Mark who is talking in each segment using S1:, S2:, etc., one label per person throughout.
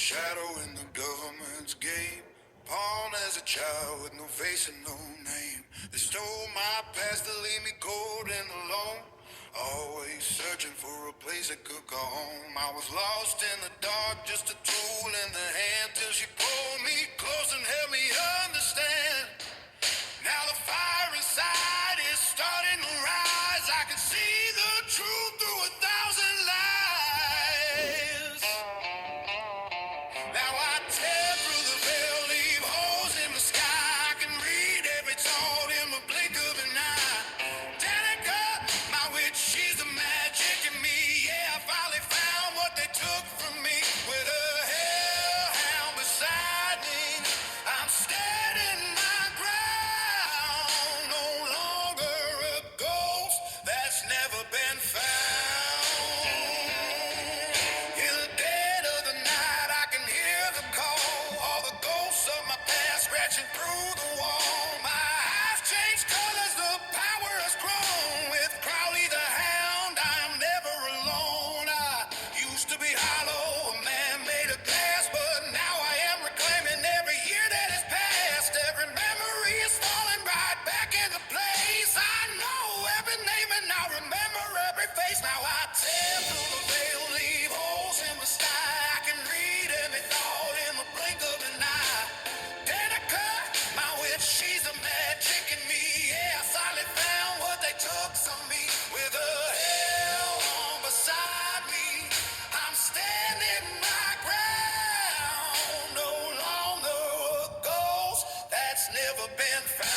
S1: shadow in the government's game. Pawn as a child with no face and no name. They stole my past to leave me cold and alone. Always searching for a place I could go home. I was lost in the dark, just a tool in the hand, till she pulled me close and helped me understand. Now the fire inside is starting to rise. I can see the truth through 1,000 lies. Now I tear through the veil, leave holes in the sky. I can read every thought in the blink of an eye. Danica, my witch, she's the magic in me. Yeah, I finally found what they took from me. With a hellhound beside me, I'm standing my ground. No longer a ghost that's never been found. In the dead of the night, I can hear the call. All the ghosts of my past scratching through the wall. My eyes change colors, the power has grown. With Crowley the Hound, I'm never alone. I used to be hollow, a man made of glass, but now I am reclaiming every year that has passed. Every memory is falling right back into place. I know every name and I remember every face. Now I tear through the veil, leave holes in the sky. I can read every thought in the blink of an eye. Danica, my witch, she's the magic in me. Yeah, I finally found what they took from me. With a hell on beside me, I'm standing my ground. No longer a ghost that's never been found.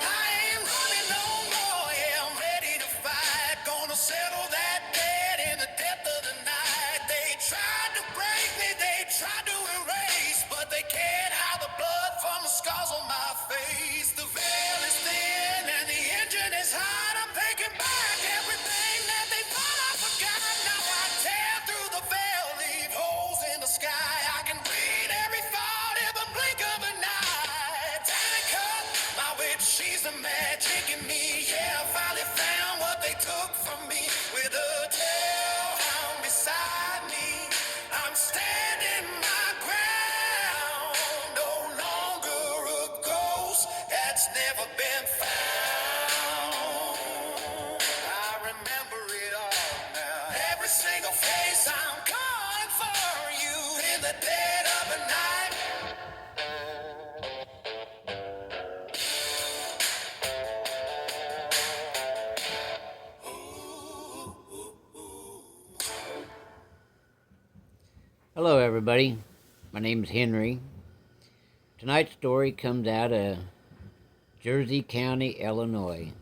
S1: I ain't running no more, yeah, I'm ready to fight. Gonna settle that debt in the depth of the night. They tried to break me, they tried to erase, but they can't hide the blood from the scars on my face. The veil is thin and the engine is hot. I'm taking back everything that they thought I forgot. Now I tear through the veil, leave holes in the sky. I can read every thought in the blink of an eye. Danica, my witch, she's the magic in me. Yeah, I finally found what they took from me. With a tailhound beside me, I'm standing my ground. No longer a ghost that's never been found. I remember it all now. Every single face, I'm calling for you in the dead of the night.
S2: Hello, everybody. My name's Henry. Tonight's story comes out of Jersey County, Illinois.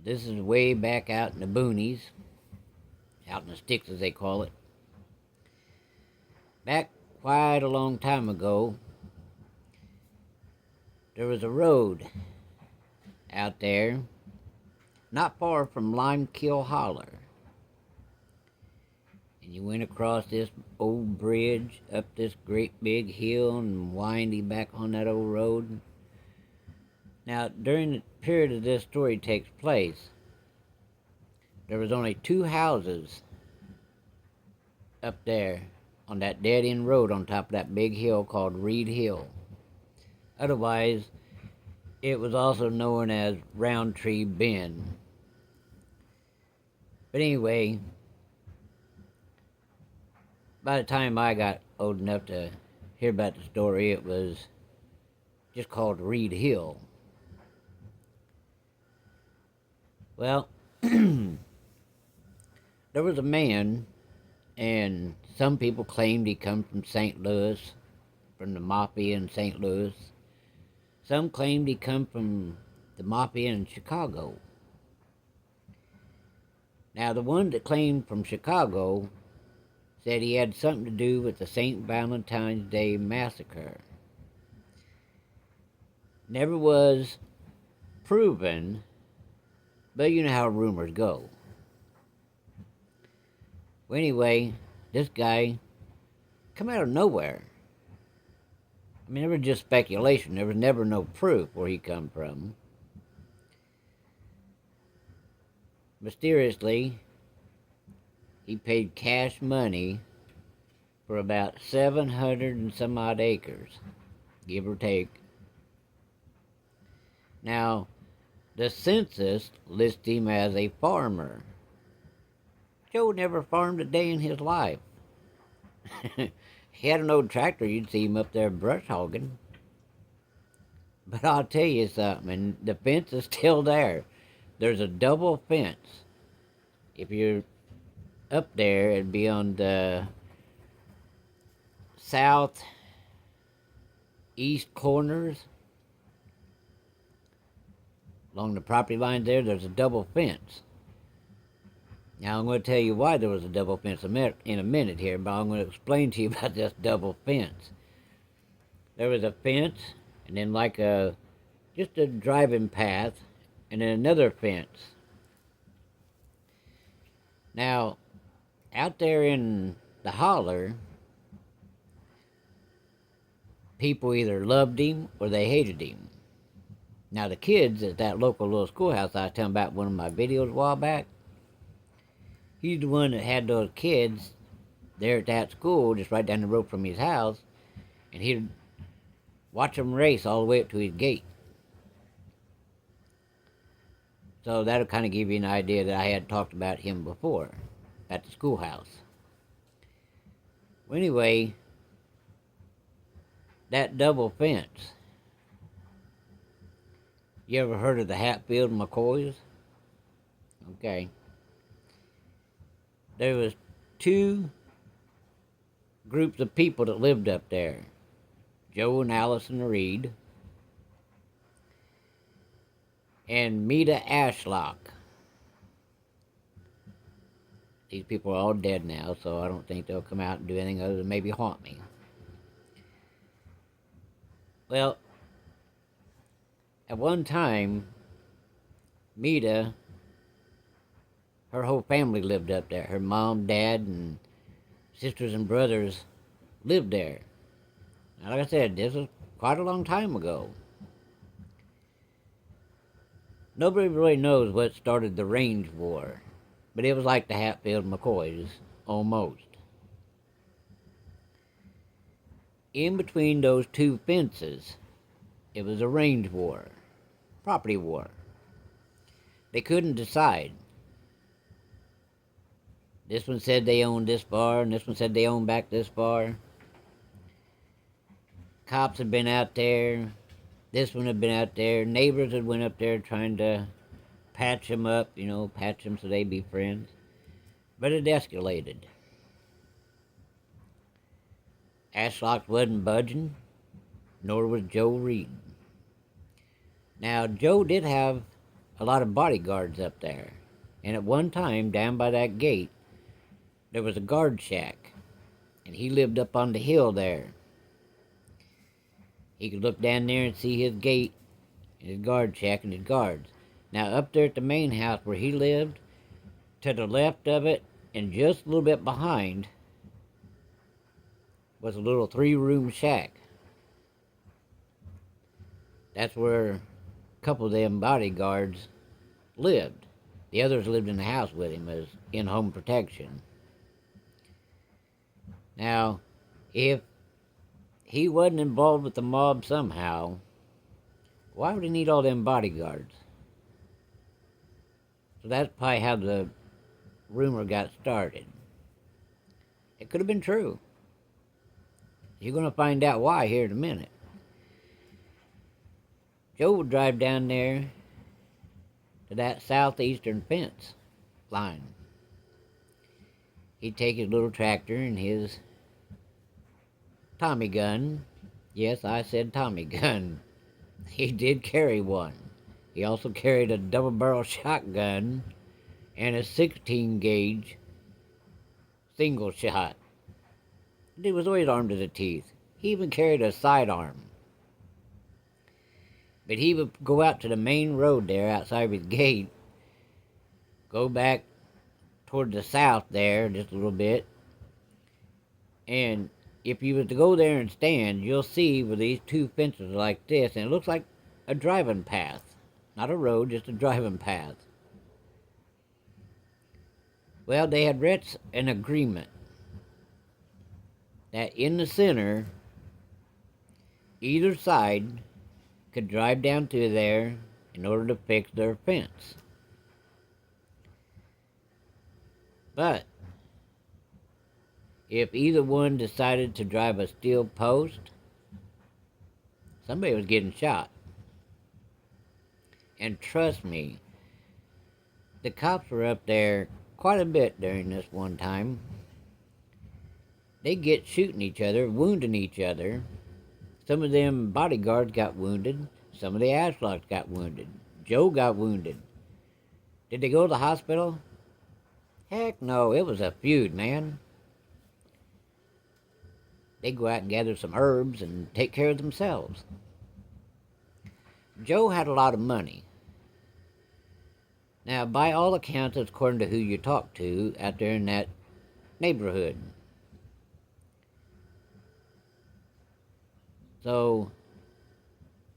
S2: This is way back out in the boonies, out in the sticks as they call it. Back quite a long time ago, there was a road out there not far from Limekill Holler. And you went across this old bridge, up this great big hill, and windy back on that old road. Now, during the period of this story takes place, there was only 2 houses up there on that dead-end road on top of that big hill called Reed Hill. Otherwise, it was also known as Roundtree Bend. But anyway, by the time I got old enough to hear about the story, it was just called Reed Hill. Well, there was a man, and some people claimed he come from St. Louis, from the Mafia in St. Louis. Some claimed he come from the Mafia in Chicago. Now, the one that claimed from Chicago said he had something to do with the St. Valentine's Day massacre. Never was proven, but you know how rumors go. Well, anyway, this guy come out of nowhere. I mean, it was just speculation. There was never no proof where he come from. Mysteriously, he paid cash money for about 700 and some odd acres, give or take. Now, the census lists him as a farmer. Joe never farmed a day in his life. He had an old tractor, you'd see him up there brush hogging. But I'll tell you something, and the fence is still there. There's a double fence. If you're up there, it'd be on the southeast corners. Along the property line there's a double fence. Now, I'm going to tell you why there was a double fence in a minute here, but I'm going to explain to you about this double fence. There was a fence, and then just a driving path, and then another fence. Now, out there in the holler, people either loved him or they hated him. Now, the kids at that local little schoolhouse I was telling about one of my videos a while back, he's the one that had those kids there at that school just right down the road from his house, and he'd watch them race all the way up to his gate. So that'll kind of give you an idea that I had talked about him before at the schoolhouse. Well, anyway, that double fence. You ever heard of the Hatfield McCoys? Okay. There was two groups of people that lived up there. Joe and Allison Reed. And Meta Ashlock. These people are all dead now, so I don't think they'll come out and do anything other than maybe haunt me. Well, at one time, Meta, her whole family lived up there. Her mom, dad, and sisters and brothers lived there. Now, like I said, this was quite a long time ago. Nobody really knows what started the Range War, but it was like the Hatfield McCoys, almost. In between those two fences, it was a range war, property war. They couldn't decide. This one said they owned this far, and this one said they owned back this far. Cops had been out there. This one had been out there. Neighbors had went up there trying to patch them up, patch them so they'd be friends. But it escalated. Ashlock wasn't budging, nor was Joe Reed. Now, Joe did have a lot of bodyguards up there. And at one time, down by that gate, there was a guard shack. And he lived up on the hill there. He could look down there and see his gate, and his guard shack, and his guards. Now, up there at the main house where he lived, to the left of it, and just a little bit behind, was a little 3-room shack. That's where a couple of them bodyguards lived. The others lived in the house with him as in-home protection. Now, if he wasn't involved with the mob somehow, why would he need all them bodyguards? So that's probably how the rumor got started. It could have been true. You're going to find out why here in a minute. Joe would drive down there to that southeastern fence line. He'd take his little tractor and his Tommy gun. Yes, I said Tommy gun. He did carry one. He also carried a double-barrel shotgun and a 16-gauge single shot. He was always armed to the teeth. He even carried a sidearm. But he would go out to the main road there outside of his gate, go back toward the south there just a little bit, and if you was to go there and stand, you'll see where these two fences are like this, and it looks like a driving path. Not a road, just a driving path. Well, they had reached an agreement that in the center, either side could drive down through there in order to fix their fence. But if either one decided to drive a steel post, somebody was getting shot. And trust me, the cops were up there quite a bit during this one time. They get shooting each other, wounding each other. Some of them bodyguards got wounded. Some of the Ashlocks got wounded. Joe got wounded. Did they go to the hospital? Heck no, it was a feud, man. They go out and gather some herbs and take care of themselves. Joe had a lot of money. Now, by all accounts, it's according to who you talk to out there in that neighborhood. So,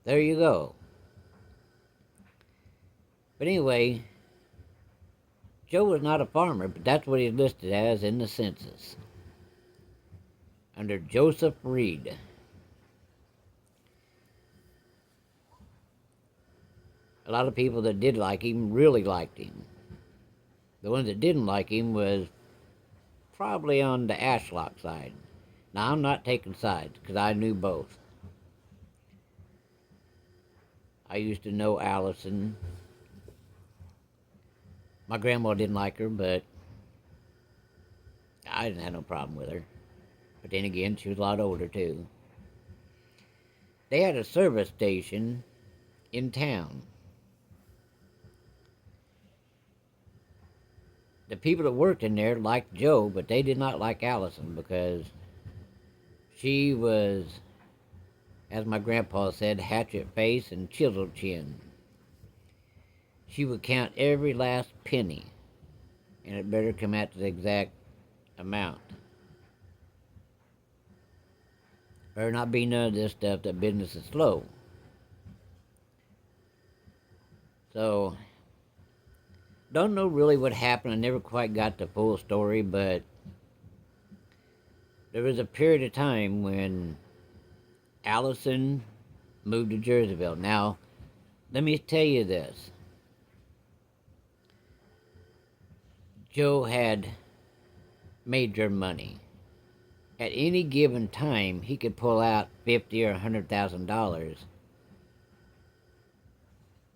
S2: there you go. But anyway, Joe was not a farmer, but that's what he's listed as in the census. Under Joseph Reed. A lot of people that did like him really liked him. The ones that didn't like him was probably on the Ashlock side. Now, I'm not taking sides, because I knew both. I used to know Allison. My grandma didn't like her, but I didn't have no problem with her. But then again, she was a lot older, too. They had a service station in town. The people that worked in there liked Joe, but they did not like Allison because she was, as my grandpa said, hatchet face and chiseled chin. She would count every last penny, and it better come out to the exact amount. Better not be none of this stuff that business is slow. So, don't know really what happened. I never quite got the full story, but there was a period of time when Allison moved to Jerseyville. Now, let me tell you this. Joe had major money. At any given time, he could pull out $50,000 or $100,000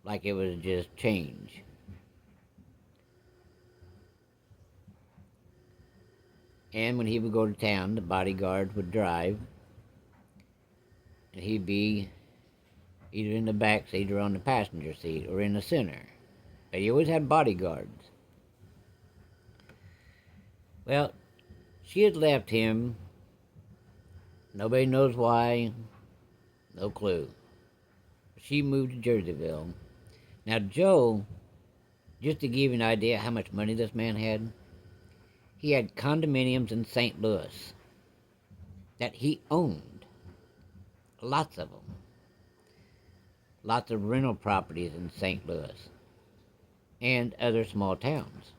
S2: like it was just change. And when he would go to town, the bodyguards would drive, and he'd be either in the back seat or on the passenger seat or in the center. But he always had bodyguards. Well, she had left him. Nobody knows why. No clue. She moved to Jerseyville. Now, Joe, just to give you an idea how much money this man had, he had condominiums in St. Louis that he owned. Lots of them. Lots of rental properties in St. Louis and other small towns.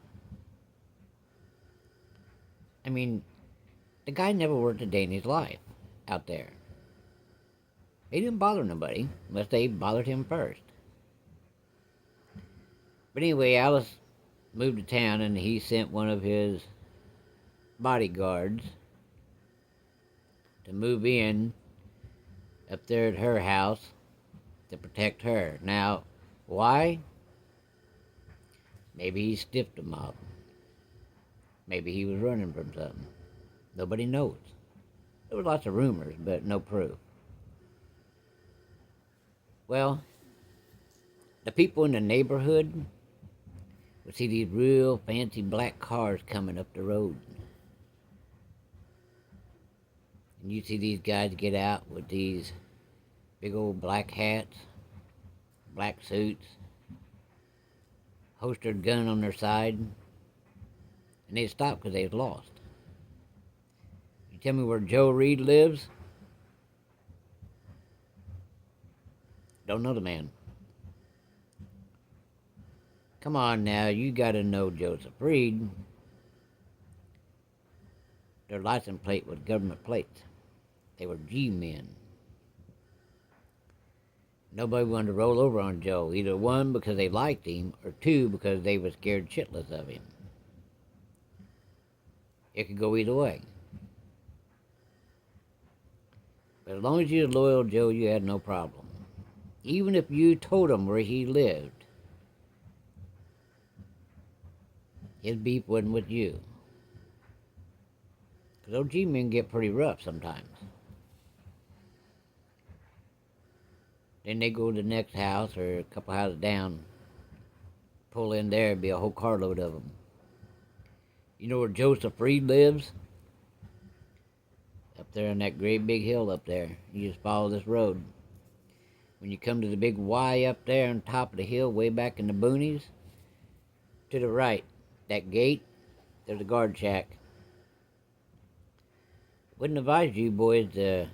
S2: I mean, the guy never worked a day in his life out there. He didn't bother nobody unless they bothered him first. But anyway, Alice moved to town and he sent one of his bodyguards to move in up there at her house to protect her. Now, why? Maybe he stiffed him up. Maybe he was running from something. Nobody knows. There were lots of rumors, but no proof. Well, the people in the neighborhood would see these real fancy black cars coming up the road. And you see these guys get out with these big old black hats, black suits, holstered gun on their side, and they stopped because they was lost. You tell me where Joe Reed lives? Don't know the man. Come on now, you gotta know Joseph Reed. Their license plate was government plates. They were G-men. Nobody wanted to roll over on Joe, either one, because they liked him, or two, because they were scared shitless of him. It could go either way. But as long as you were loyal to Joe, you had no problem. Even if you told him where he lived, his beef wasn't with you. Because those G-men get pretty rough sometimes. Then they go to the next house or a couple houses down, pull in there, and be a whole carload of them. You know where Joseph Reed lives? Up there on that great big hill up there. You just follow this road. When you come to the big Y up there on top of the hill, way back in the boonies, to the right, that gate, there's a guard shack. Wouldn't advise you boys to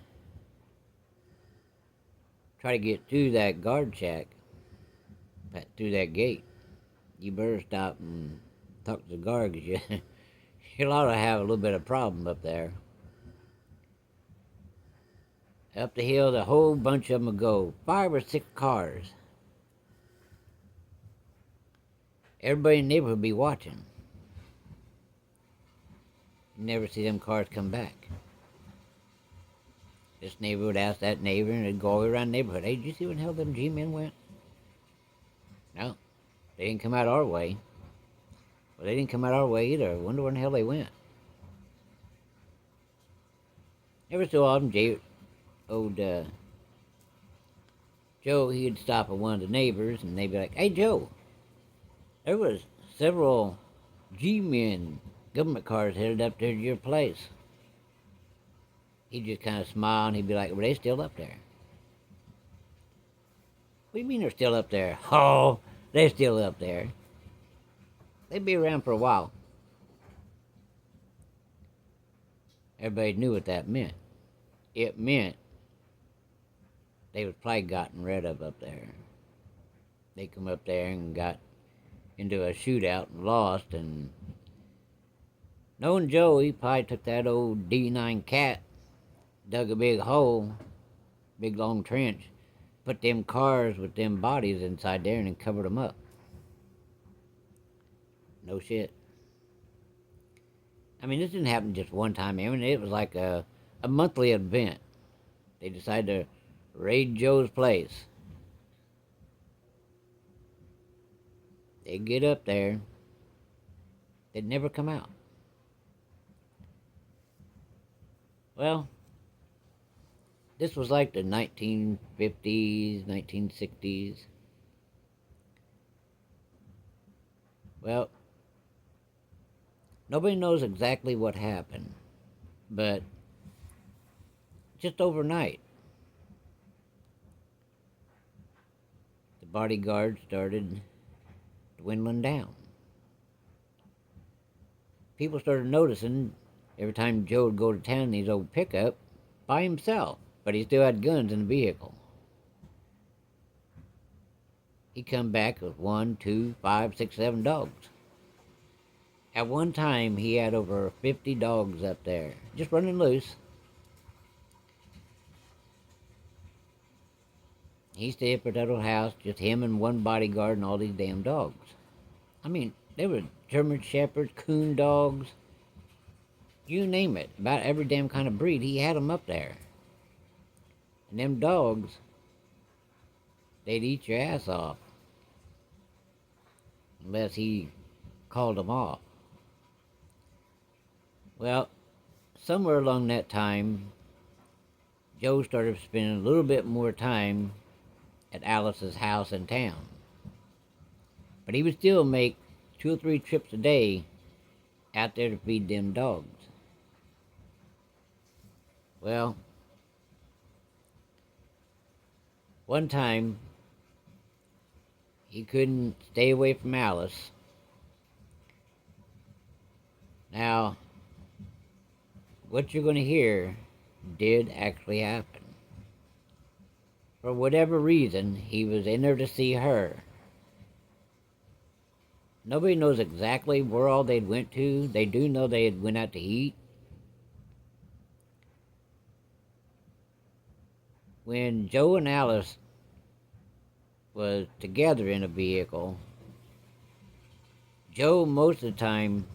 S2: try to get through that guard shack, through that gate. You better stop and talk to the guard, because you'll ought to have a little bit of problem up there. Up the hill, the whole bunch of them will go. 5 or 6 cars. Everybody in the neighborhood will be watching. You never see them cars come back. This neighbor would ask that neighbor, and it'd go all around the neighborhood. Hey, did you see where the hell them G-men went? No. They didn't come out our way. Well, they didn't come out our way either. I wonder where the hell they went. Every so often, Joe, he'd stop at one of the neighbors, and they'd be like, "Hey, Joe, there was several G-men government cars headed up there to your place." He'd just kind of smile, and he'd be like, "Well, they still up there." "What do you mean they're still up there?" "Oh, they're still up there. They'd be around for a while." Everybody knew what that meant. It meant they was probably gotten rid of up there. They come up there and got into a shootout and lost, and knowing Joe, he probably took that old D9 cat, dug a big hole, big long trench, put them cars with them bodies inside there, and then covered them up. No shit. I mean, this didn't happen just one time. I mean, it was like a monthly event. They decided to raid Joe's place. They'd get up there. They'd never come out. Well, this was like the 1950s, 1960s. Well, nobody knows exactly what happened, but just overnight, the bodyguards started dwindling down. People started noticing every time Joe would go to town in his old pickup by himself, but he still had guns in the vehicle. He'd come back with 1, 2, 5, 6, 7 dogs. At one time, he had over 50 dogs up there, just running loose. He stayed up at that old house, just him and one bodyguard and all these damn dogs. I mean, they were German Shepherds, coon dogs, you name it. About every damn kind of breed, he had them up there. And them dogs, they'd eat your ass off. Unless he called them off. Well, somewhere along that time, Joe started spending a little bit more time at Alice's house in town. But he would still make 2 or 3 trips a day out there to feed them dogs. Well, one time, he couldn't stay away from Alice. Now, what you're going to hear did actually happen. For whatever reason, he was in there to see her. Nobody knows exactly where all they went to. They do know they had went out to eat. when Joe and Alice was together in a vehicle, Joe most of the time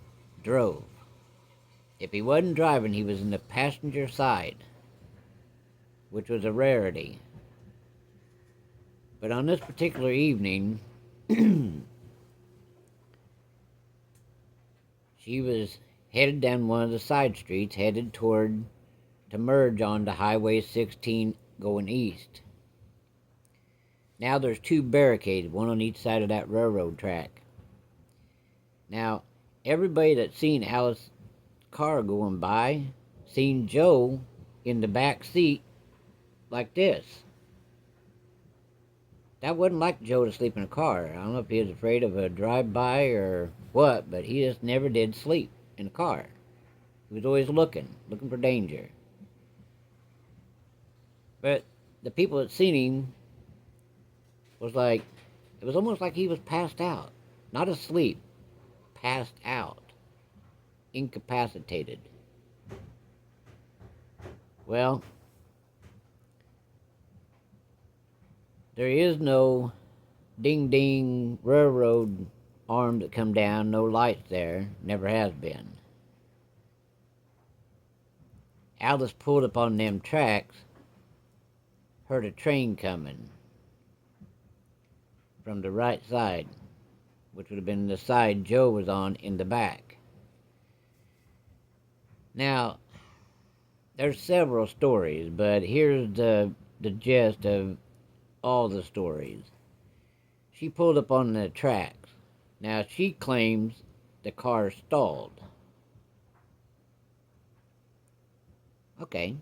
S2: drove. If he wasn't driving, he was in the passenger side, which was a rarity. But on this particular evening, she was headed down one of the side streets, headed toward to merge onto Highway 16 going east. Now there's two barricades, one on each side of that railroad track. Now, everybody that's seen Alice's car going by seen Joe in the back seat like this. That wasn't like Joe to sleep in a car. I don't know if he was afraid of a drive-by or what, but he just never did sleep in a car. He was always looking for danger. But the people that seen him was like, it was almost like he was passed out. Not asleep, passed out. Incapacitated. Well, there is no ding-ding railroad arm that come down, no lights there, never has been. Alice pulled up on them tracks, heard a train coming from the right side, which would have been the side Joe was on in the back. Now, there's several stories, but here's the gist of all the stories. She pulled up on the tracks. Now, she claims the car stalled. Okay.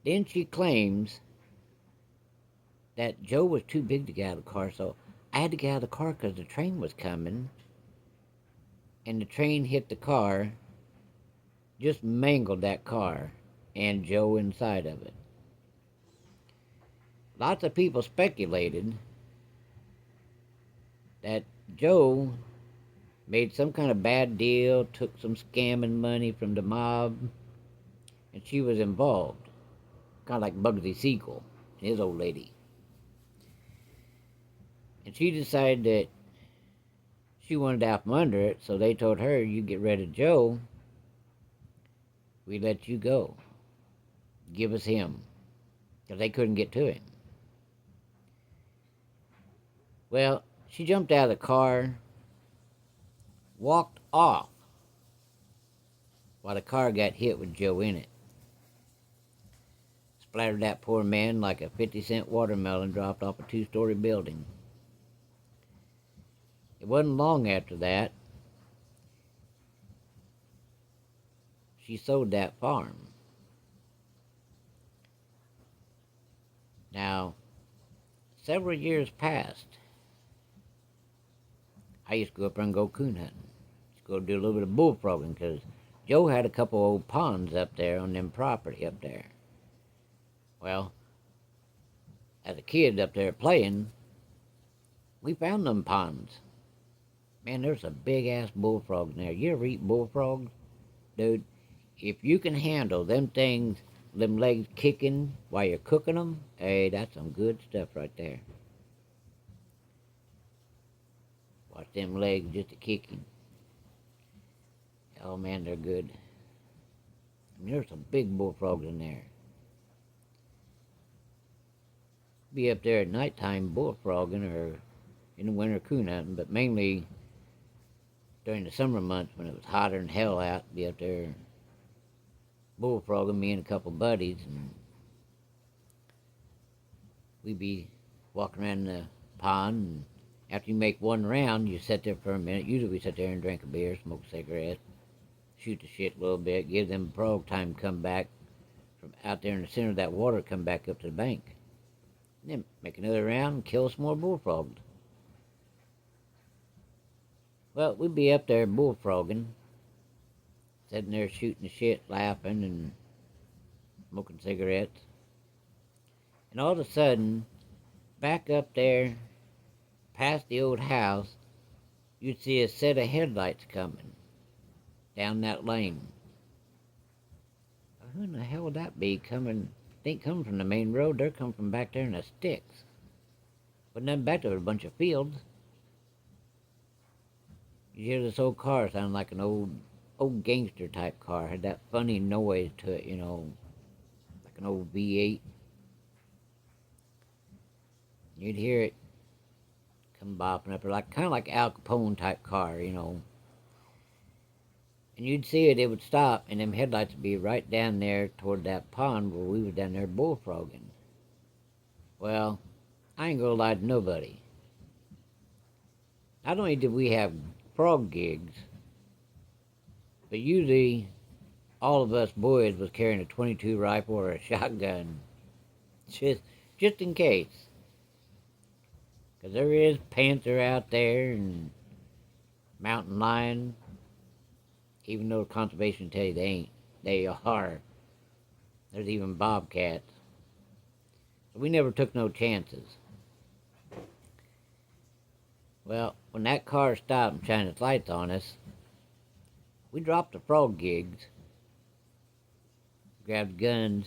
S2: Then she claims that Joe was too big to get out of the car, so I had to get out of the car because the train was coming, and the train hit the car, just mangled that car, and Joe inside of it. Lots of people speculated that Joe made some kind of bad deal, took some scamming money from the mob, and she was involved. Kind of like Bugsy Siegel and his old lady. And she decided that she wanted out from under it, so they told her, you get rid of Joe, we let you go. Give us him. Because they couldn't get to him. Well, she jumped out of the car, walked off, while the car got hit with Joe in it. Splattered that poor man like a 50-cent watermelon dropped off a 2-story building. It wasn't long after that she sold that farm. Now, several years passed. I used to go up there and go coon hunting. Just go do a little bit of bullfrogging because Joe had a couple old ponds up there on them property up there. Well, as a kid up there playing, we found them ponds. Man, there's a big-ass bullfrog in there. You ever eat bullfrogs? Dude, if you can handle them things, them legs kicking while you're cooking them, hey, that's some good stuff right there. Watch them legs just a-kicking. Oh, man, they're good. I mean, there's some big bullfrogs in there. Be up there at nighttime bullfrogging or in the winter coon hunting, but mainly during the summer months when it was hotter than hell out, be up there bullfrogging, me and a couple buddies, and we'd be walking around the pond, and after you make one round, you sit there for a minute. Usually we sit there and drink a beer, smoke a cigarette, shoot the shit a little bit, give them frog time to come back from out there in the center of that water, come back up to the bank. And then make another round and kill some more bullfrogs. Well, we'd be up there bullfrogging, sitting there shooting the shit, laughing and smoking cigarettes. And all of a sudden, back up there, past the old house, you'd see a set of headlights coming down that lane. Who in the hell would that be coming They ain't coming from the main road. They're coming from back there in the sticks. Wasn't nothing back there but a bunch of fields. You hear this old car sound like an old gangster type car. Had that funny noise to it, like an old V8. You'd hear it come bopping up, like kind of like Al Capone type car, And you'd see it would stop, and them headlights would be right down there toward that pond where we was down there bullfrogging. Well, I ain't gonna lie to nobody. Not only did we have frog gigs, but usually all of us boys was carrying a 22 rifle or a shotgun, just in case. Because there is panther out there and mountain lion, even though conservation tell you they ain't. They are. There's even bobcats. So we never took no chances. Well, when that car stopped and shined its lights on us, we dropped the frog gigs, grabbed guns,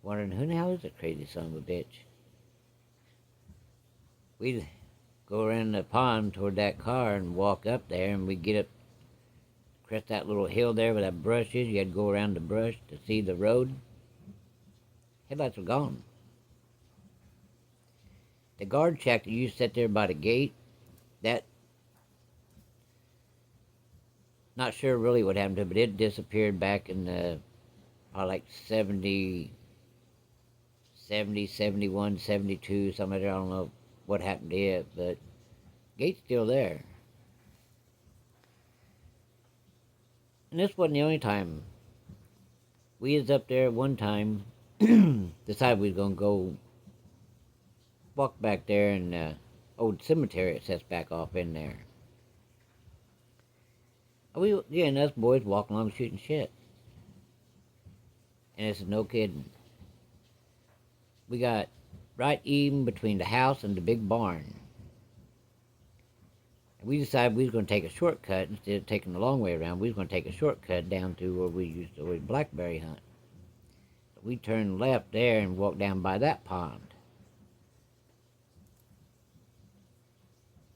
S2: wondering who the hell is that crazy son of a bitch. We'd go around the pond toward that car and walk up there, and we'd get up, crest that little hill there where that brush is. You had to go around the brush to see the road. Headlights were gone. The guard shack that used to sit there by the gate, that, not sure really what happened to it, but it disappeared back in the, probably like 70, 71, 72, something like that. I don't know what happened to it, but gate's still there. And this wasn't the only time. We was up there one time, decided we was going to go walk back there in the old cemetery that sets back off in there. And us boys walking along shooting shit. And this is no kidding. We got right even between the house and the big barn. And we decided we was going to take a shortcut instead of taking the long way around. We was going to take a shortcut down to where we used to blackberry hunt. So we turned left there and walked down by that pond.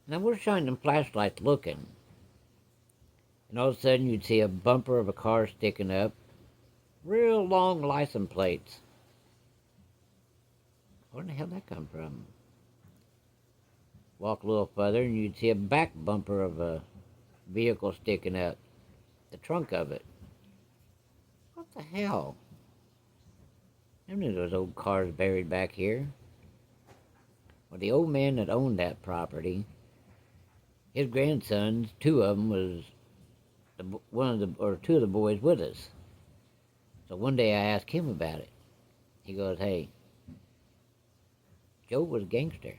S2: Now we're shining them flashlights looking. And all of a sudden you'd see a bumper of a car sticking up. Real long license plates. Where the hell did that come from? Walk a little further and you'd see a back bumper of a vehicle sticking up. The trunk of it. What the hell? I knew there was old cars buried back here. Well, the old man that owned that property, his grandsons, two of them was two of the boys with us. So one day I asked him about it. He goes, "Hey, Joe was a gangster.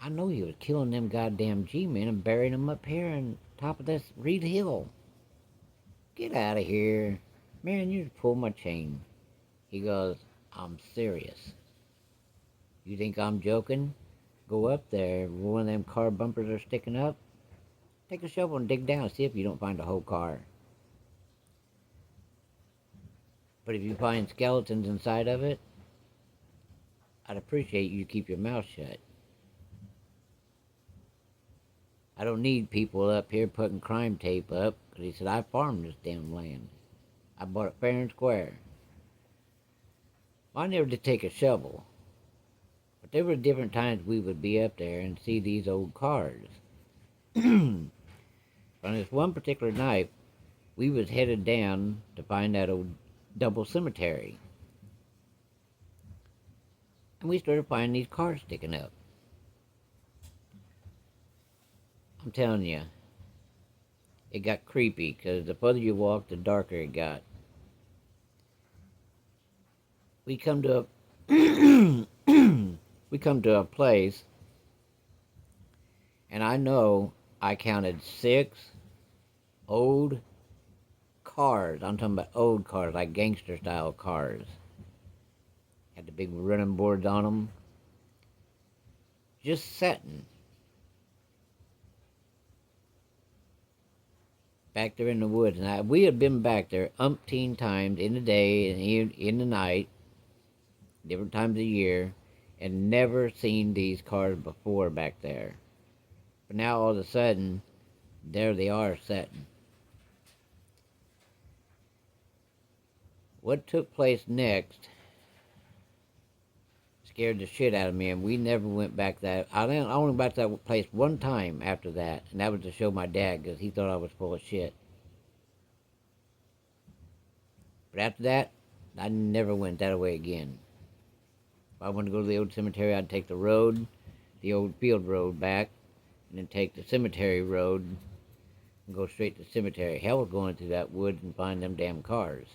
S2: I know he was killing them goddamn G-men and burying them up here on top of this Reed Hill. Get out of here. Man, you just pulled my chain." He goes, "I'm serious. You think I'm joking? Go up there, where one of them car bumpers are sticking up. Take a shovel and dig down and see if you don't find a whole car. But if you find skeletons inside of it, I'd appreciate you keep your mouth shut. I don't need people up here putting crime tape up," because he said, "I farmed this damn land. I bought it fair and square." Well, I never did take a shovel. But there were different times we would be up there and see these old cars. On this one particular night, we was headed down to find that old double cemetery. And we started finding these cars sticking up. I'm telling you, it got creepy, because the further you walked, the darker it got. We come to a place, and I know I counted 6 old cars. I'm talking about old cars, like gangster style cars. Had the big running boards on them. Just setting. back there in the woods. And we had been back there umpteen times in the day and in the night, different times of the year, and never seen these cars before back there. But now all of a sudden, there they are sitting. What took place next scared the shit out of me, and we never went back that. I only went back to that place one time after that, and that was to show my dad because he thought I was full of shit. But after that, I never went that way again. If I wanted to go to the old cemetery, I'd take the road, the old field road back, and then take the cemetery road and go straight to the cemetery. Hell was going through that woods and find them damn cars.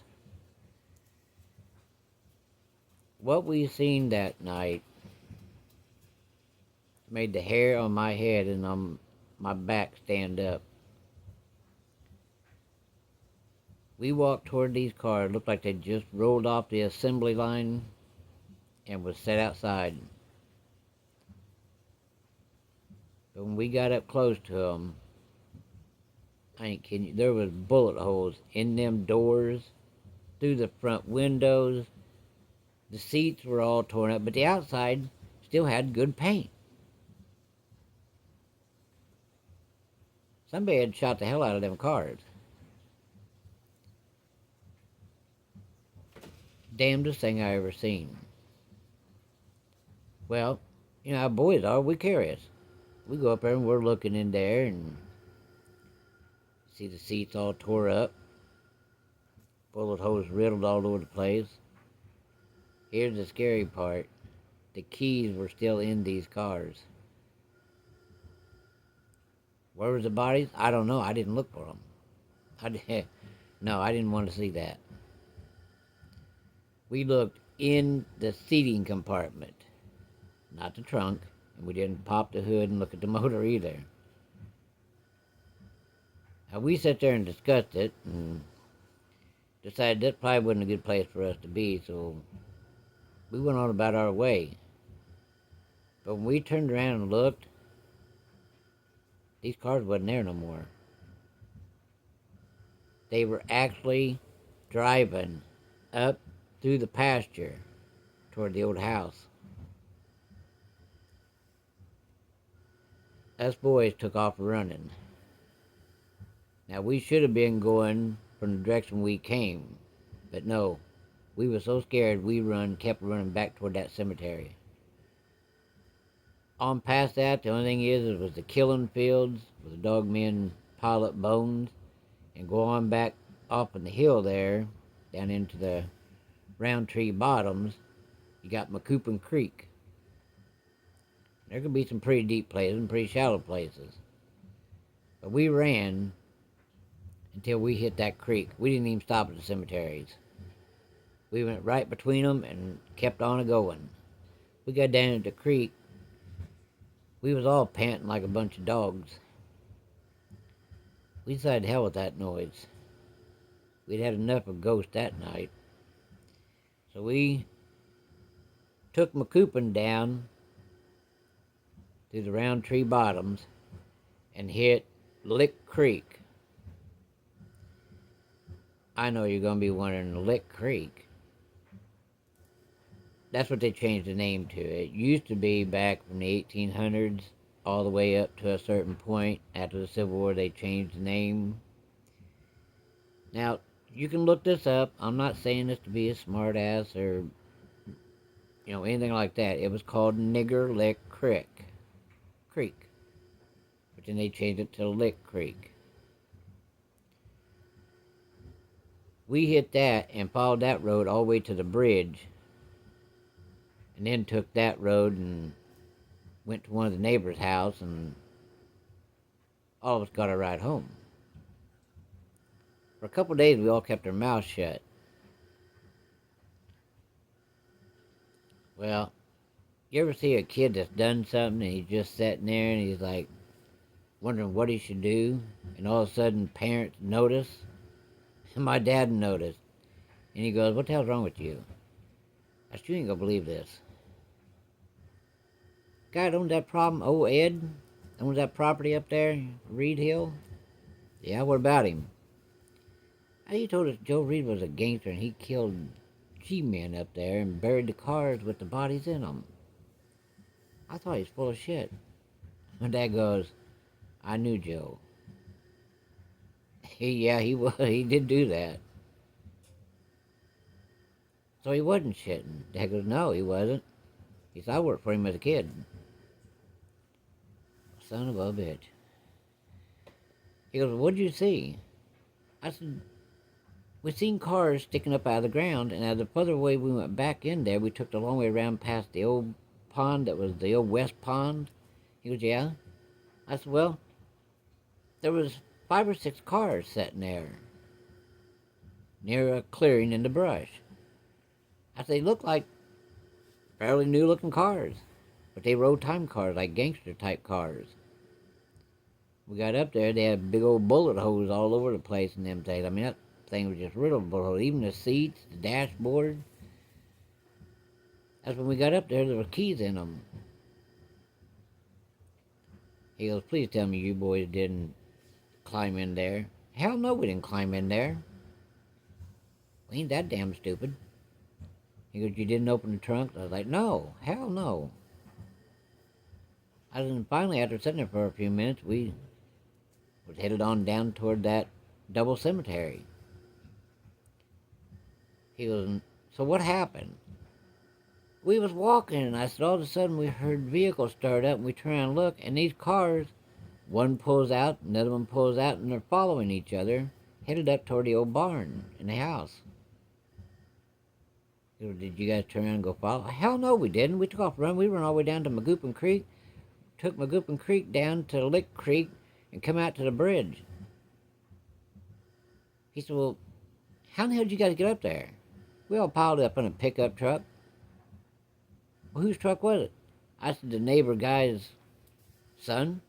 S2: What we seen that night made the hair on my head and on my back stand up. We walked toward these cars, looked like they just rolled off the assembly line and was set outside. But when we got up close to them, I ain't kidding you, there was bullet holes in them doors, through the front windows. The seats were all torn up, but the outside still had good paint. Somebody had shot the hell out of them cars. Damnedest thing I ever seen. Well, you know how boys are, we curious. We go up there and we're looking in there and see the seats all tore up. Bullet holes riddled all over the place. Here's the scary part. The keys were still in these cars. Where was the bodies? I don't know. I didn't look for them. No, I didn't want to see that. We looked in the seating compartment, not the trunk, and we didn't pop the hood and look at the motor either. Now, we sat there and discussed it and decided that probably wasn't a good place for us to be, so we went on about our way. But when we turned around and looked, these cars wasn't there no more. They were actually driving up through the pasture toward the old house. Us boys took off running. Now, we should have been going from the direction we came, but no. We were so scared we kept running back toward that cemetery. On past that, the only thing is, it was the killing fields where the dog men pile up bones, and go on back off on the hill there, down into the Roundtree Bottoms, you got Macoupin Creek. There could be some pretty deep places and pretty shallow places. But we ran until we hit that creek. We didn't even stop at the cemeteries. We went right between them and kept on going. We got down at the creek. We was all panting like a bunch of dogs. We decided hell with that noise. We'd had enough of ghosts that night. So we took Macoupin down through the Roundtree Bottoms and hit Lick Creek. I know you're going to be wondering, Lick Creek. That's what they changed the name to. It used to be back from the 1800s all the way up to a certain point. After the Civil War, they changed the name. Now, you can look this up. I'm not saying this to be a smart ass or, anything like that. It was called Nigger Lick Creek. But then they changed it to Lick Creek. We hit that and followed that road all the way to the bridge. And then took that road and went to one of the neighbors' house, and all of us got a ride home. For a couple of days, we all kept our mouths shut. Well, you ever see a kid that's done something and he's just sitting there and he's like wondering what he should do, and all of a sudden parents notice? And my dad noticed, and he goes, "What the hell's wrong with you?" I said, "You ain't gonna believe this. Guy that owns that problem, old Ed, owns that property up there, Reed Hill. Yeah, what about him? He told us Joe Reed was a gangster and he killed G-men up there and buried the cars with the bodies in them. I thought he was full of shit. My dad goes, I knew Joe. He was. He did do that. So he wasn't shitting. Dad goes, no, he wasn't. He said, I worked for him as a kid. Son of a bitch. He goes, what'd you see? I said, we seen cars sticking up out of the ground, and as the further way we went back in there, we took the long way around past the old pond that was the old West Pond. He goes, yeah. I said, well, there was 5 or 6 cars sitting there near a clearing in the brush. I said, they looked like fairly new looking cars, but they were old time cars, like gangster type cars. We got up there, they had big old bullet holes all over the place in them things. I mean, that thing was just riddled with bullet holes. Even the seats, the dashboard. That's when we got up there were keys in them. He goes, please tell me you boys didn't climb in there. Hell no, we didn't climb in there. We ain't that damn stupid. He goes, you didn't open the trunk? I was like, no, hell no. And finally, after sitting there for a few minutes, we was headed on down toward that double cemetery. He goes, so what happened? We was walking, and I said, all of a sudden we heard vehicles start up, and we turn around and look, and these cars, one pulls out, another one pulls out, and they're following each other, headed up toward the old barn in the house. He goes, did you guys turn around and go follow? Hell no, we didn't. We took off running. We ran all the way down to Magoopin Creek, took Magoopin Creek down to Lick Creek, and come out to the bridge. He said, well, how in the hell did you guys get up there? We all piled up in a pickup truck. Well, whose truck was it? I said, the neighbor guy's son.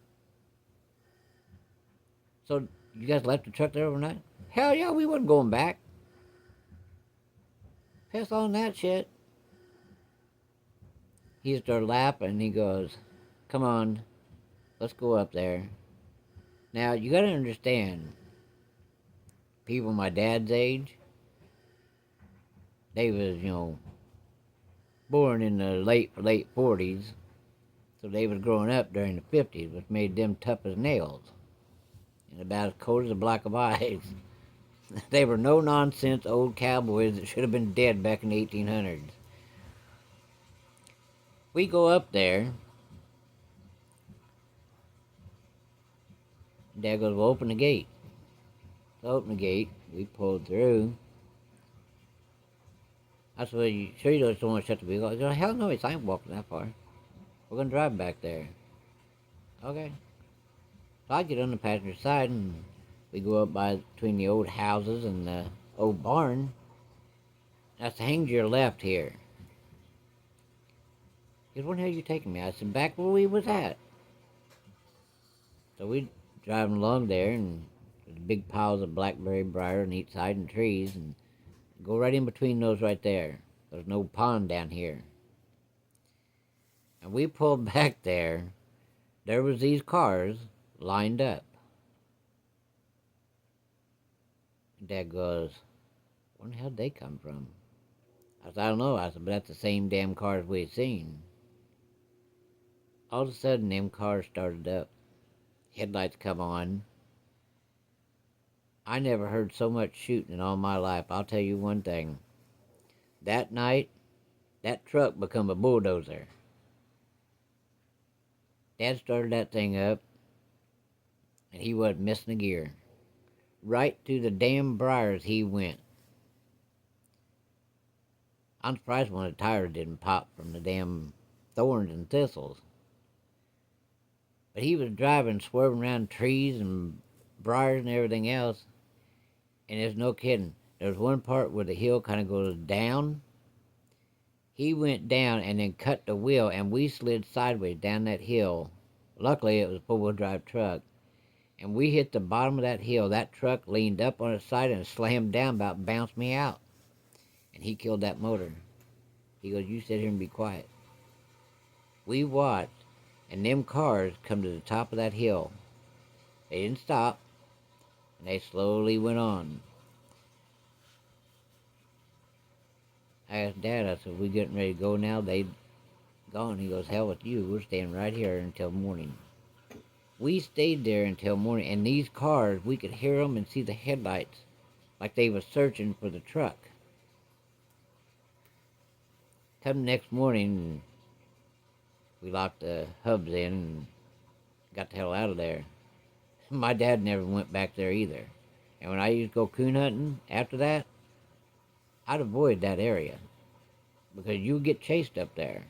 S2: So you guys left the truck there overnight? Hell yeah, we wasn't going back. Pass on that shit. He started laughing and he goes, come on, let's go up there. Now, you gotta understand, people my dad's age, they was, born in the late 40s, so they was growing up during the 50s, which made them tough as nails, and about as cold as a block of ice. They were no-nonsense old cowboys that should have been dead back in the 1800s. We go up there, Dad goes, well, open the gate. So open the gate, we pulled through. I said, well, you sure you don't want to shut the vehicle? I said, hell no, I ain't walking that far. We're going to drive back there. Okay. So I get on the passenger side and we go up by between the old houses and the old barn. I said, hang to your left here. He said, where the hell are you taking me? I said, back where we was at. So we driving along there and there's big piles of blackberry briar on each side and trees and go right in between those right there. There's no pond down here. And we pulled back there. There was these cars lined up. And Dad goes, where the hell did they come from? I said, I don't know. I said, but that's the same damn cars we had seen. All of a sudden, them cars started up. Headlights come on. I never heard so much shooting in all my life. I'll tell you one thing. That night, that truck become a bulldozer. Dad started that thing up, and he wasn't missing a gear. Right through the damn briars he went. I'm surprised one of the tires didn't pop from the damn thorns and thistles. But he was driving, swerving around trees and briars and everything else. And there's no kidding. There's one part where the hill kind of goes down. He went down and then cut the wheel, and we slid sideways down that hill. Luckily, it was a four-wheel drive truck. And we hit the bottom of that hill. That truck leaned up on its side and slammed down, about bounced me out. And he killed that motor. He goes, you sit here and be quiet. We watched, and them cars come to the top of that hill. They didn't stop. And they slowly went on. I asked Dad, I said, we getting ready to go now? They gone. He goes, hell with you. We're staying right here until morning. We stayed there until morning, and these cars, we could hear them and see the headlights like they was searching for the truck. Come next morning, we locked the hubs in and got the hell out of there. My dad never went back there either. And when I used to go coon hunting after that, I'd avoid that area because you would get chased up there.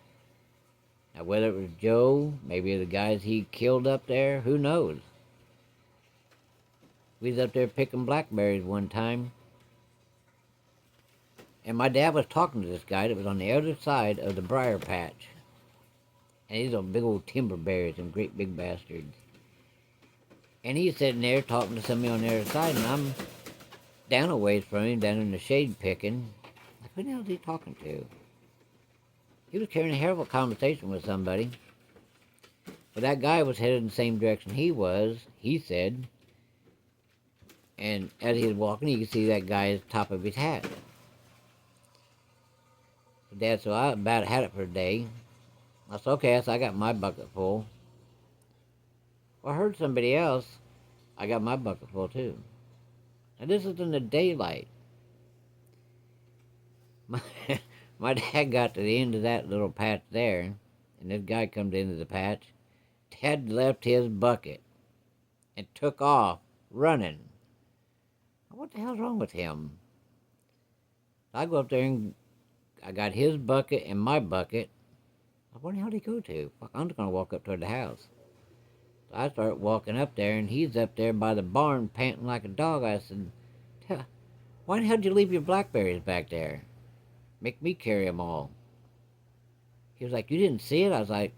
S2: Now, whether it was Joe, maybe the guys he killed up there, who knows? We was up there picking blackberries one time, and my dad was talking to this guy that was on the other side of the briar patch. And these are big old timber bears, them great big bastards. And he's sitting there talking to somebody on the other side, and I'm down a ways from him, down in the shade picking. Like, who the hell is he talking to? He was carrying a hell of a conversation with somebody. But that guy was headed in the same direction he was, he said. And as he was walking, you could see that guy's top of his hat. So Dad said, I about had it for a day. I said, okay, so I got my bucket full. Well, I heard somebody else. I got my bucket full too. Now this is in the daylight. My dad got to the end of that little patch there, and this guy comes into the patch. Dad left his bucket and took off running. What the hell's wrong with him? I go up there and I got his bucket and my bucket. Where the hell did he go to? Fuck, I'm just going to walk up toward the house. So I start walking up there, and he's up there by the barn panting like a dog. I said, why the hell did you leave your blackberries back there? Make me carry them all. He was like, you didn't see it? I was like,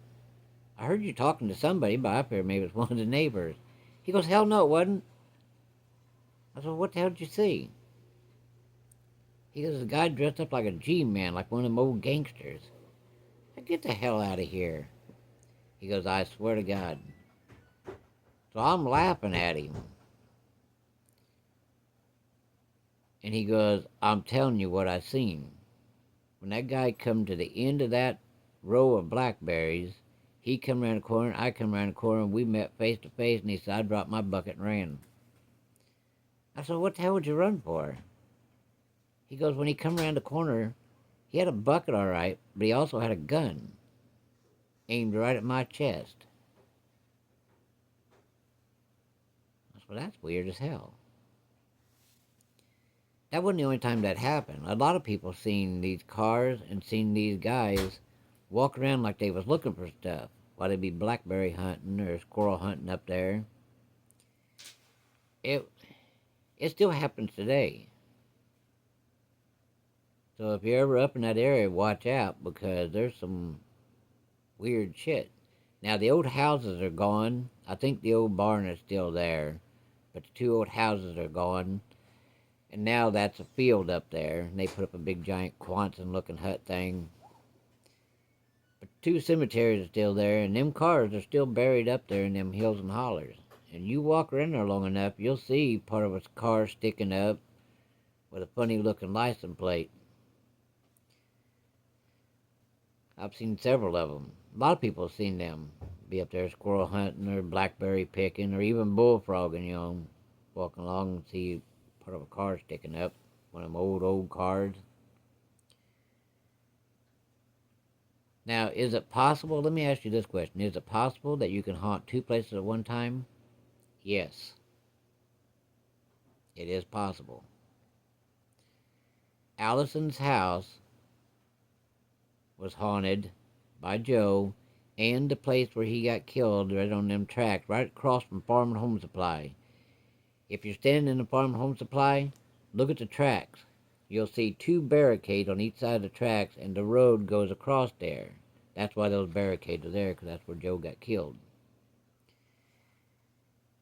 S2: I heard you talking to somebody, but I figured maybe it was one of the neighbors. He goes, hell no, it wasn't. I said, what the hell did you see? He goes, the guy dressed up like a G-man, like one of them old gangsters. I said, get the hell out of here. He goes, I swear to God. So I'm laughing at him. And he goes, I'm telling you what I seen. When that guy come to the end of that row of blackberries, he come around the corner, I come around the corner, and we met face to face, and he said, I dropped my bucket and ran. I said, what the hell would you run for? He goes, when he come around the corner, he had a bucket all right, but he also had a gun aimed right at my chest. I said, well, that's weird as hell. That wasn't the only time that happened. A lot of people seen these cars and seen these guys walk around like they was looking for stuff while they'd be blackberry hunting or squirrel hunting up there. It still happens today. So if you're ever up in that area, watch out, because there's some weird shit. Now, the old houses are gone. I think the old barn is still there, but the two old houses are gone. And now that's a field up there, and they put up a big giant Quonset-looking hut thing. But two cemeteries are still there, and them cars are still buried up there in them hills and hollers. And you walk around there long enough, you'll see part of a car sticking up with a funny-looking license plate. I've seen several of them. A lot of people have seen them be up there squirrel hunting or blackberry picking or even bullfrogging, you know, walking along and see part of a car sticking up, one of them old cars. Now, is it possible, let me ask you this question, is it possible that you can haunt two places at one time? Yes. It is possible. Allison's house was haunted by Joe, and the place where he got killed right on them tracks, right across from Farm and Home Supply. If you're standing in the Farm and Home Supply, look at the tracks. You'll see two barricades on each side of the tracks, and the road goes across there. That's why those barricades are there, because that's where Joe got killed.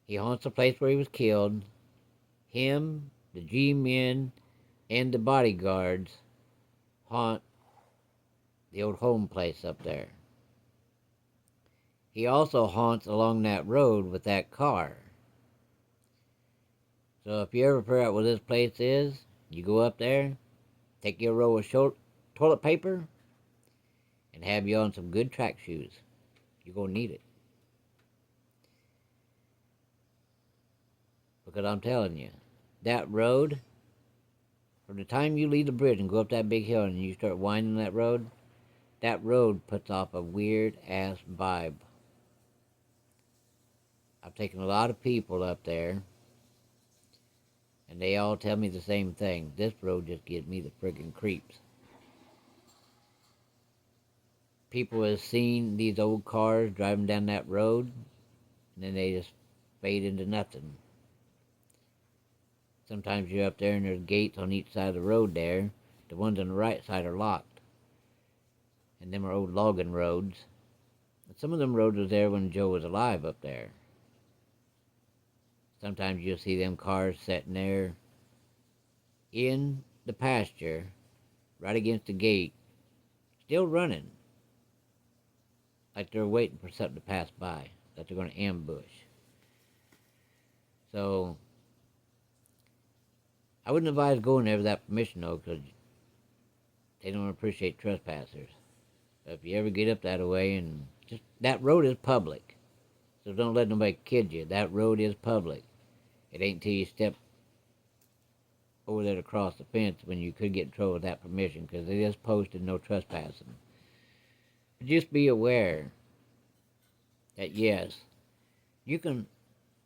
S2: He haunts the place where he was killed. Him, the G-men, and the bodyguards haunt the old home place up there. He also haunts along that road with that car. So if you ever figure out where this place is, you go up there, take your roll of toilet paper, and have you on some good track shoes. You're going to need it. Because I'm telling you, that road, from the time you leave the bridge and go up that big hill and you start winding that road puts off a weird-ass vibe. I've taken a lot of people up there, and they all tell me the same thing. This road just gives me the friggin' creeps. People have seen these old cars driving down that road, and then they just fade into nothing. Sometimes you're up there and there's gates on each side of the road there. The ones on the right side are locked. And them are old logging roads. And some of them roads was there when Joe was alive up there. Sometimes you'll see them cars sitting there in the pasture, right against the gate, still running. Like they're waiting for something to pass by, that they're going to ambush. So, I wouldn't advise going there without permission, though, because they don't appreciate trespassers. But if you ever get up that way, and just that road is public, so don't let nobody kid you. That road is public. It ain't until you step over there to cross the fence when you could get in trouble without permission, because it is posted no trespassing. But just be aware that yes,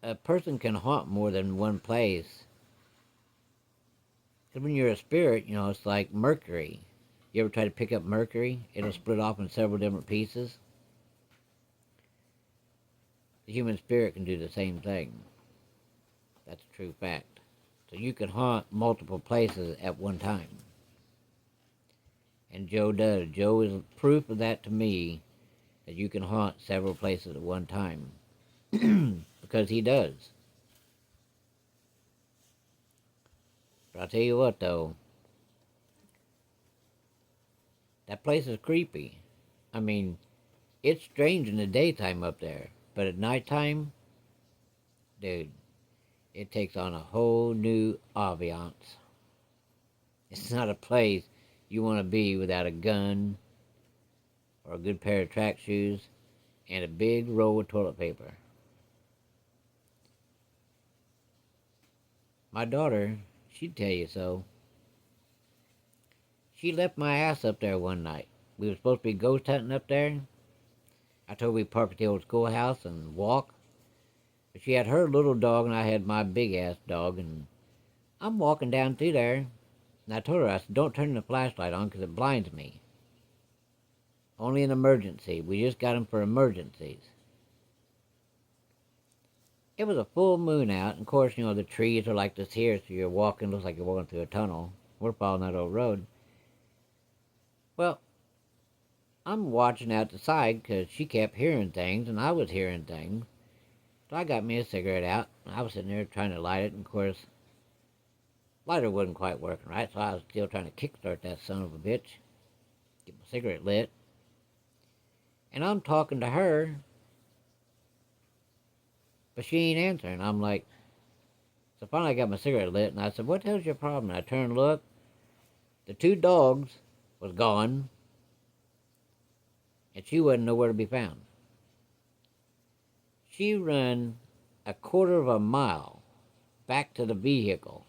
S2: a person can haunt more than one place. Because when you're a spirit, it's like mercury. You ever try to pick up mercury? It'll split off in several different pieces. The human spirit can do the same thing. That's a true fact. So you can haunt multiple places at one time. And Joe does. Joe is proof of that to me, that you can haunt several places at one time. Because he does. But I'll tell you what, though. That place is creepy. I mean, it's strange in the daytime up there. But at nighttime, dude, it takes on a whole new ambiance. It's not a place you want to be without a gun or a good pair of track shoes and a big roll of toilet paper. My daughter, she'd tell you so. She left my ass up there one night. We were supposed to be ghost hunting up there. I told her we'd park at the old schoolhouse and walk. But she had her little dog and I had my big-ass dog, and I'm walking down through there. And I told her, I said, don't turn the flashlight on because it blinds me. Only an emergency. We just got them for emergencies. It was a full moon out, and of course, the trees are like this here, so you're walking, looks like you're walking through a tunnel. We're following that old road. Well, I'm watching out the side because she kept hearing things, and I was hearing things. So I got me a cigarette out, and I was sitting there trying to light it, and of course, lighter wasn't quite working right, so I was still trying to kickstart that son of a bitch, get my cigarette lit. And I'm talking to her, but she ain't answering. I'm like, so finally I got my cigarette lit, and I said, what the hell's your problem? And I turned and looked. The two dogs was gone, and she wasn't nowhere to be found. She ran a quarter of a mile back to the vehicle.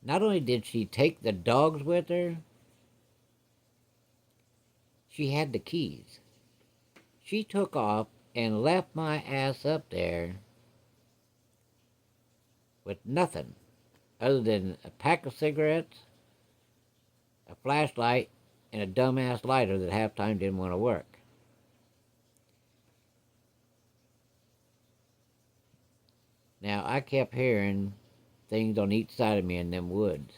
S2: Not only did she take the dogs with her, she had the keys. She took off and left my ass up there with nothing other than a pack of cigarettes, a flashlight, and a dumbass lighter that half time didn't want to work. Now, I kept hearing things on each side of me in them woods.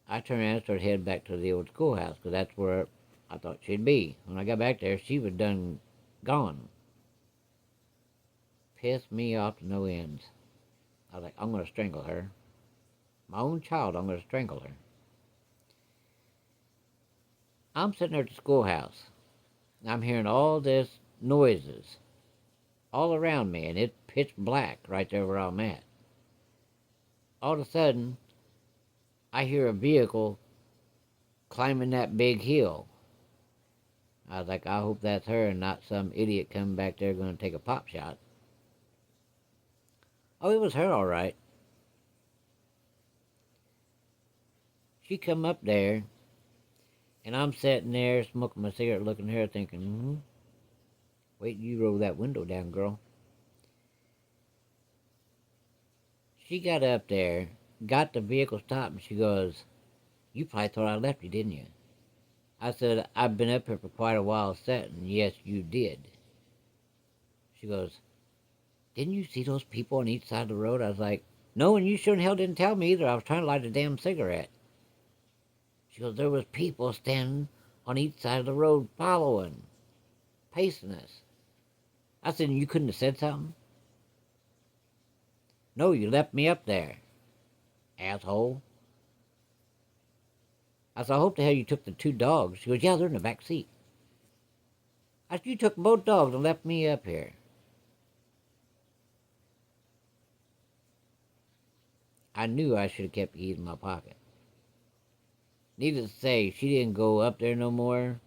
S2: I turned around and started heading back to the old schoolhouse, because that's where I thought she'd be. When I got back there, she was done gone. Pissed me off to no ends. I was like, I'm going to strangle her. My own child, I'm going to strangle her. I'm sitting there at the schoolhouse. I'm hearing all this noises all around me, and it's pitch black right there where I'm at. All of a sudden, I hear a vehicle climbing that big hill. I was like, I hope that's her and not some idiot coming back there going to take a pop shot. Oh, it was her, all right. She come up there, and I'm sitting there smoking my cigarette, looking at her, thinking, wait till you roll that window down, girl. She got up there, got the vehicle stopped, and she goes, you probably thought I left you, didn't you? I said, I've been up here for quite a while sitting. Yes, you did. She goes, didn't you see those people on each side of the road? I was like, no, and you sure in hell didn't tell me either. I was trying to light a damn cigarette. She goes, there was people standing on each side of the road following, pacing us. I said, you couldn't have said something? No, you left me up there, asshole. I said, I hope the hell you took the 2 dogs. She goes, yeah, they're in the back seat. I said, you took both dogs and left me up here. I knew I should have kept the keys in my pocket. Needless to say, she didn't go up there no more.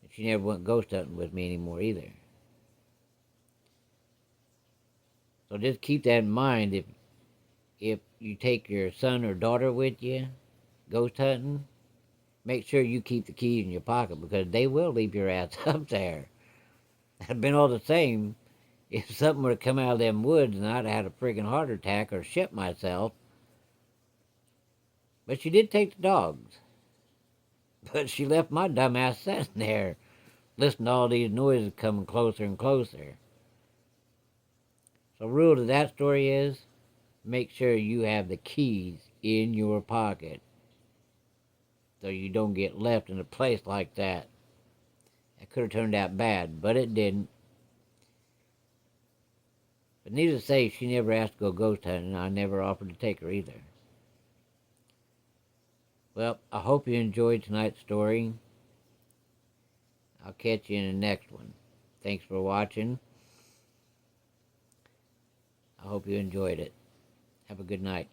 S2: And she never went ghost hunting with me anymore either. So just keep that in mind. If you take your son or daughter with you, ghost hunting, make sure you keep the keys in your pocket because they will leave your ass up there. It'd been all the same if something were to come out of them woods and I'd have had a friggin' heart attack or shit myself. But she did take the dogs. But she left my dumb ass sitting there, listening to all these noises coming closer and closer. So rule to that story is, make sure you have the keys in your pocket so you don't get left in a place like that. It could have turned out bad, but it didn't. But needless to say, she never asked to go ghost hunting, and I never offered to take her either. Well, I hope you enjoyed tonight's story. I'll catch you in the next one. Thanks for watching. I hope you enjoyed it. Have a good night.